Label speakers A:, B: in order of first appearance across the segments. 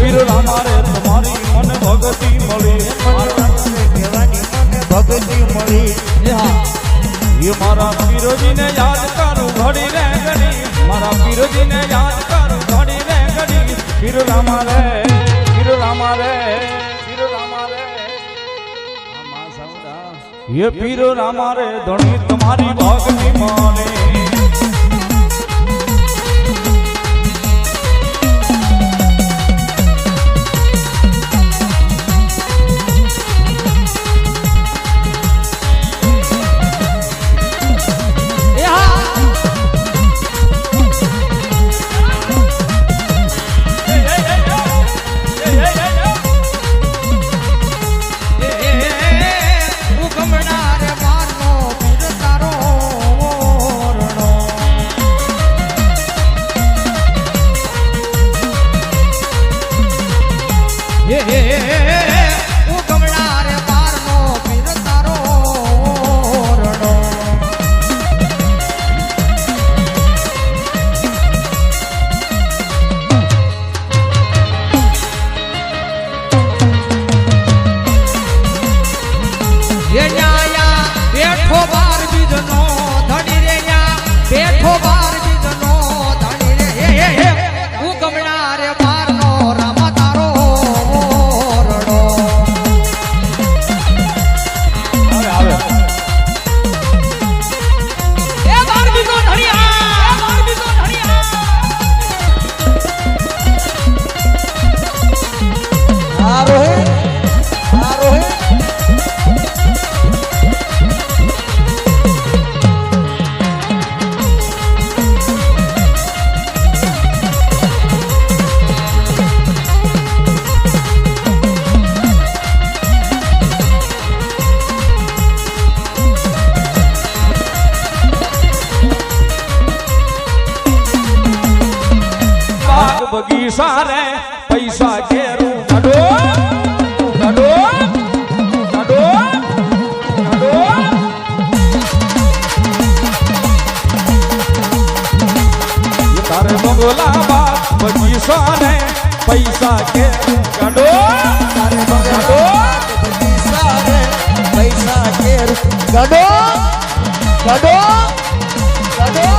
A: પીર રામા રે તમારી મને ભગતી મળી
B: કહેવાની મને ભગતી મળી
A: એ મારા પીરોજીને યાદ કરું ઘડી રે ઘડી મારા પીરોજીને યાદ કરું ઘડી રે ઘડી પીર રામા રે પીર રામા રે પીર રામા રે ये पीर रामा रे धनी तुम्हारी भक्ति माने बगीचा रे पैसा घेरू गडो गडो गडो गडो ये तारे बंगला बा बगीचा रे पैसा घेरू गडो
B: તારે ગડો બગીચા રે પૈસા ઘેર ગડો ગડો ગડો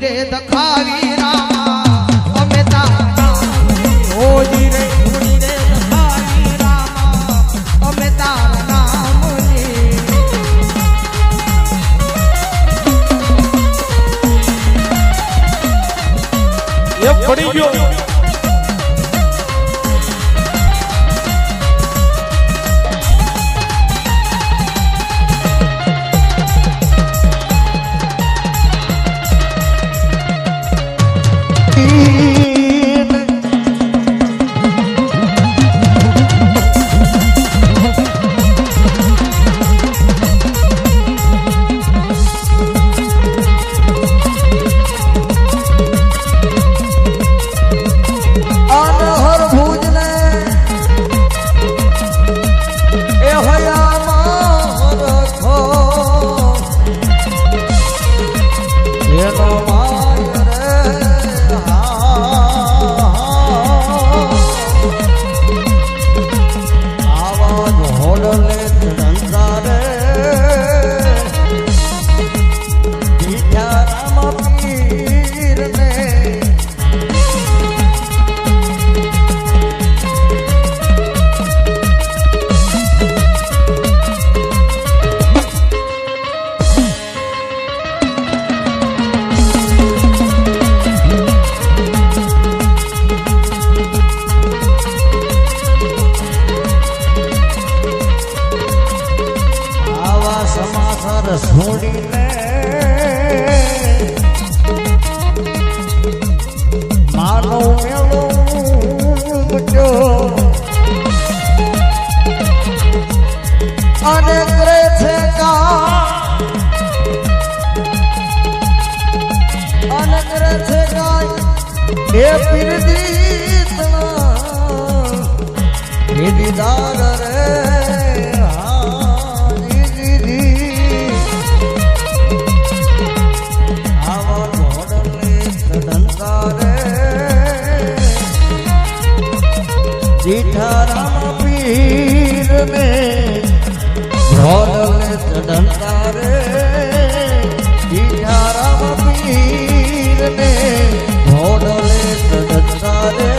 C: રે દખાવી રામા અમે તારા હોજી રે ધૂણી રે દખાવી રામા અમે તારા નામની
A: એ પડી ગયો
B: રસ છોડીને માનો મેળો ઉમટ્યો અને કરે છે અને કરે છે એ પીર દીદાર રે જીઠારામ પીર ને ભોળલે ચડંતા રે જીઠારામ પીર ને ભોળલે ચડંતા રે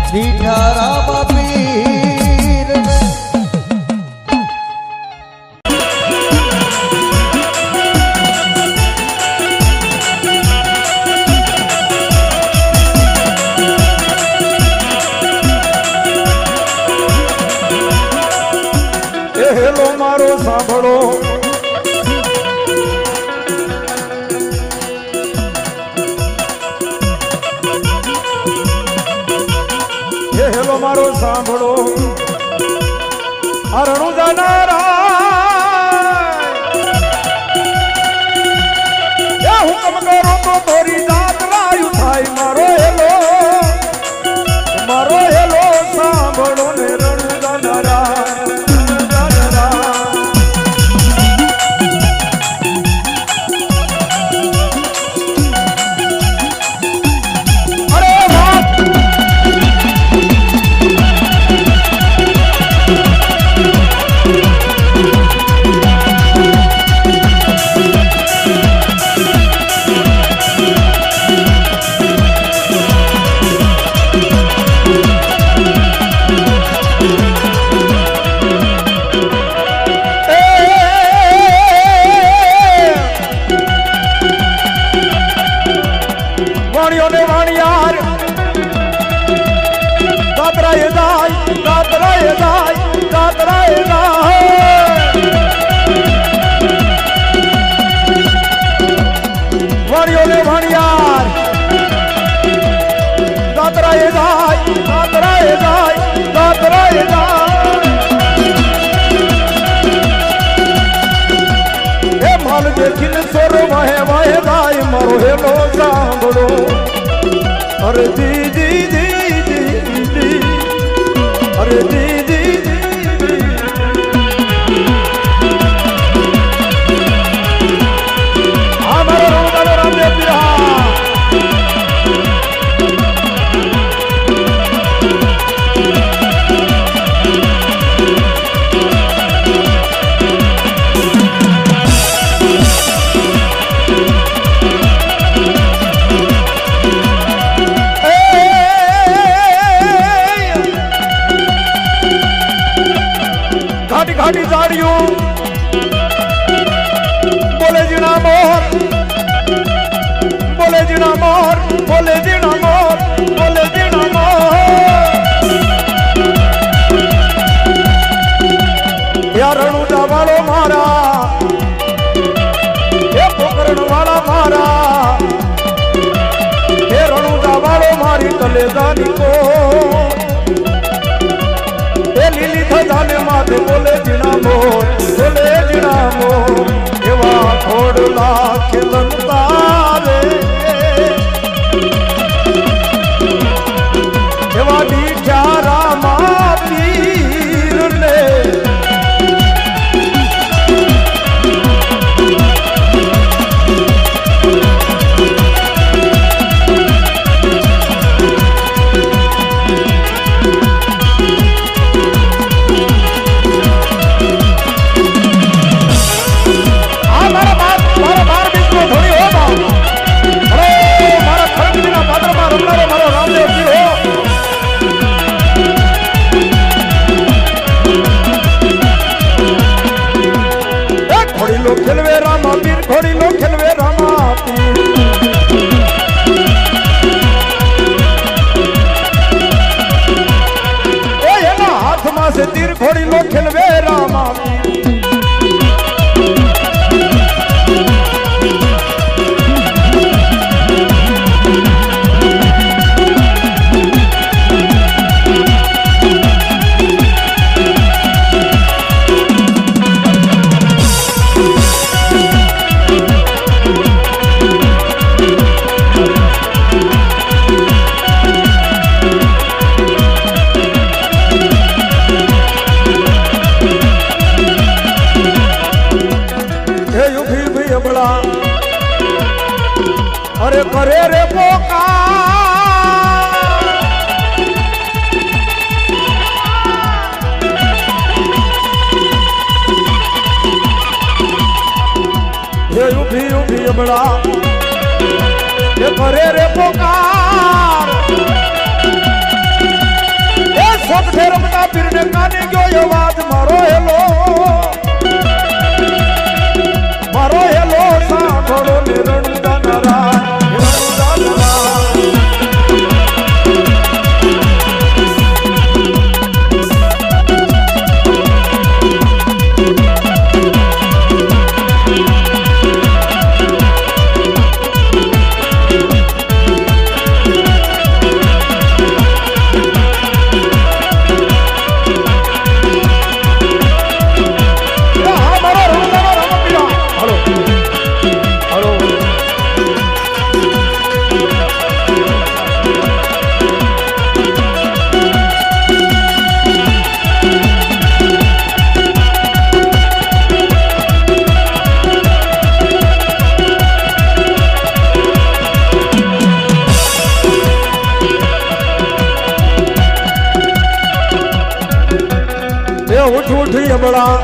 B: જીઠારામ પીર ને
A: હેલો મારો સાંભળો હેલો મારો સાંભળો અરણુ જાનારા એ હુકમ કરો તો તોરી જાત રાયુ થાય મારો હેલો સાંભળો ને રણુ જાનારા देखिन सोर वाहे वाहे दाई मारो हेलो सांभळो अरे दीदी दीदी दीदी अरे दीदी दीदी हमारा रोमदान रामदेव बिहार घाटी झाड़ियों बोले जीना मोर बोले जीना मोर बोले जीना मोर बोले जीना मोर यार रणुजा वालो मारा ये पोकरण वाला मारा ये रणुजा वालो मारी तले जानी को લીલી થજાને માથે બોલે જીણા મોર એવા ખોડલા ખેલનતા રે એવા દીઠ્યા રામા પીર ને અરે કરે રે પોકાર એ ઊભી ઊભી અબળા એ કરે રે પોકાર એ સોગઠે રમતા પીરને કાને ગયો અવાજ મારો હેલો સાંભળો ને રણુદાનરા ઉઠી અબળા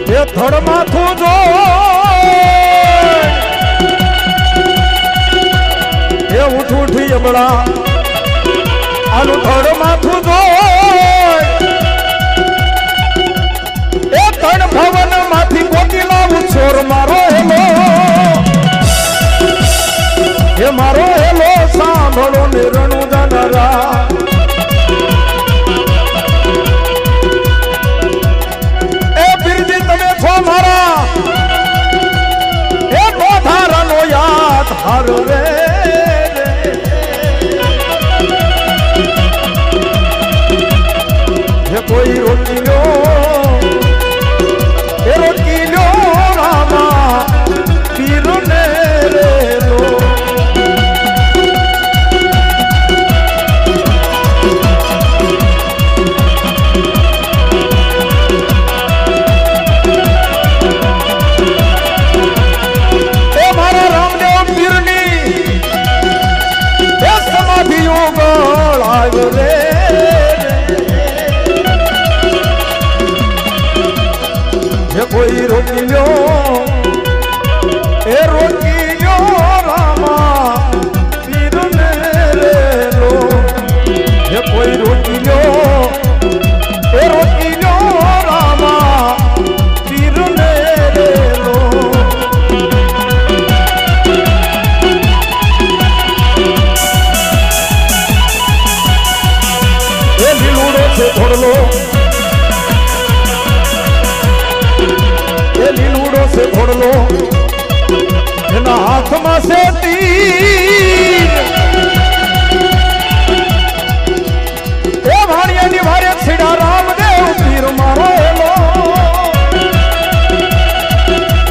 A: એ થડ માથું જો એ ઉઠી અબળા આનું થડ માથું જો એ તણ ભવન માંથી ગોતી લાવું છોર મારો હેલો એ મારો હેલો સાંભળો ને રણુદાનરા હારો રે જે કોઈ રોકી લો રામા પીરો ને રે લો કોઈ રોકી લ્યો એ રોકી લ્યો રામા પીરને રે લો એ કોઈ રોકી લ્યો એ રોકી લ્યો રામા પીરને રે લો એ લીલુડો છે થોડલો લીલુડો से ઘોડલો એના હાથમાં છે તીર એ ભાણિયાની ભારે છેડા રામદેવ પીર મારો હેલો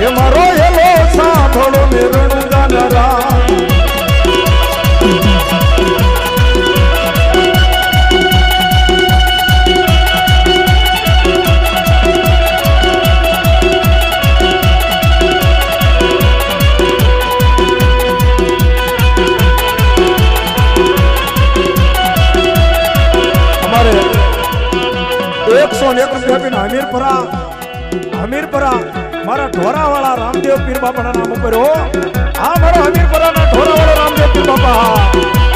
A: એ મારો હેલો સાંભળો ને રણુદાનરા હમીરપરા મારા ઢોરાવાળા રામદેવ પીર બાપાના નામ ઉપર હો આ મારા હમીરપરાના ઢોરાવાળા રામદેવ પીર બાપા